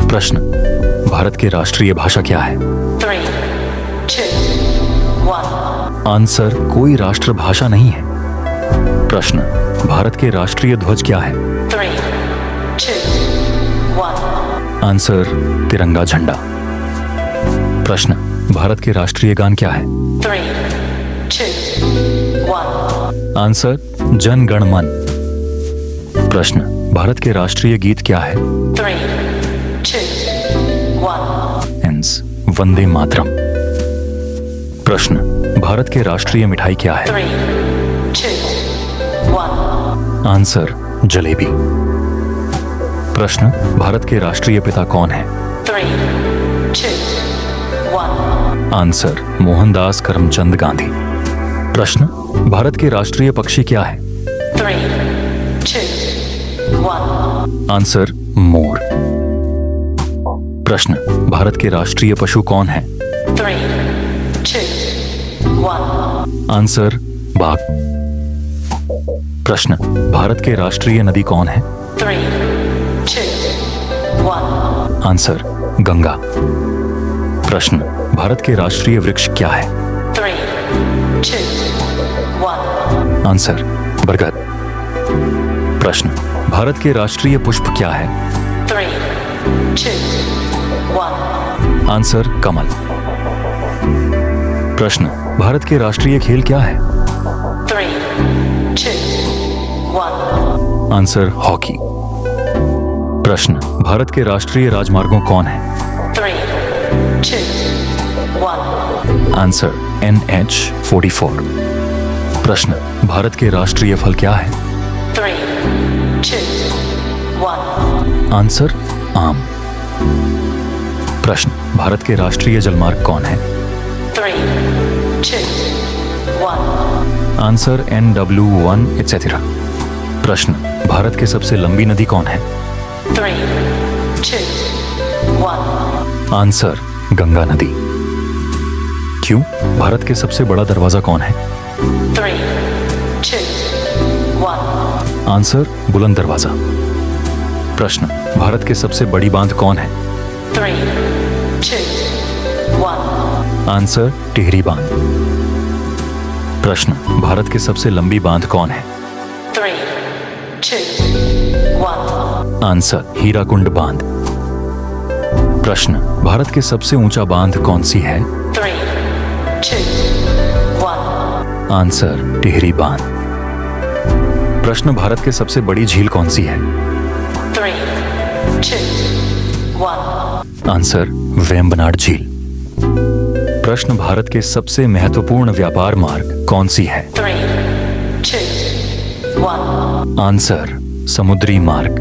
प्रश्न, भारत की राष्ट्रीय भाषा क्या है? 3, 2, 1. आंसर, कोई राष्ट्रभाषा नहीं है। प्रश्न, भारत के राष्ट्रीय ध्वज क्या है? 3, 2, 1. आंसर, तिरंगा झंडा। प्रश्न, भारत के राष्ट्रीय गान क्या है? 3, 2, 1. आंसर, जन गण मन। प्रश्न, भारत के राष्ट्रीय गीत क्या है? 3, 2, 1. एंस, वंदे मातरम। प्रश्न, भारत के राष्ट्रीय मिठाई क्या है? 3, 2, 1. आंसर, जलेबी। प्रश्न, भारत के राष्ट्रीय पिता कौन है? 3, 2, 1. आंसर, मोहनदास करमचंद गांधी। प्रश्न, भारत के राष्ट्रीय पक्षी क्या है? 3, 2, 1. आंसर, मोर। प्रश्न, भारत के राष्ट्रीय पशु कौन है? 3, 2, 1. आंसर, बाघ। प्रश्न, भारत के राष्ट्रीय नदी कौन है? 3, 2, 1. आंसर, गंगा। प्रश्न, भारत के राष्ट्रीय वृक्ष क्या है? 3, 2, 1. आंसर, बरगद। प्रश्न, भारत के राष्ट्रीय पुष्प क्या है? 3, 2, 1. आंसर, कमल। प्रश्न, भारत के राष्ट्रीय खेल क्या है? 3, 2, 1. Answer, hockey. प्रश्न, भारत के राष्ट्रीय राजमार्गों कौन है? 3, 2, 1. Answer, NH-44। प्रश्न, भारत के राष्ट्रीय फल क्या है? 3, 2, 1. आंसर, आम। प्रश्न, भारत के राष्ट्रीय जलमार्ग कौन है? 3, 2, 1. Answer, NW1 etc। प्रश्न, भारत के सबसे लंबी नदी कौन है? 3, 2, 1. आंसर, गंगा नदी। क्यों? भारत के सबसे बड़ा दरवाजा कौन है? 3, 2, 1. आंसर, बुलंद दरवाजा। प्रश्न, भारत के सबसे बड़ी बांध कौन है? 3, 2, 1. आंसर, टिहरी बांध। प्रश्न, भारत के सबसे लंबी बांध कौन है? 3, 2, 1. आंसर, हीराकुंड बांध। प्रश्न, भारत के सबसे ऊंचा बांध कौन सी है? 3, 2, 1. आंसर, टिहरी बांध। प्रश्न, भारत के सबसे बड़ी झील कौन सी है? 3, 2, 1. आंसर, वेम्बनाड झील। प्रश्न, भारत के सबसे महत्वपूर्ण व्यापार मार्ग कौन सी है? 3, 2, 1. आंसर, समुद्री मार्ग।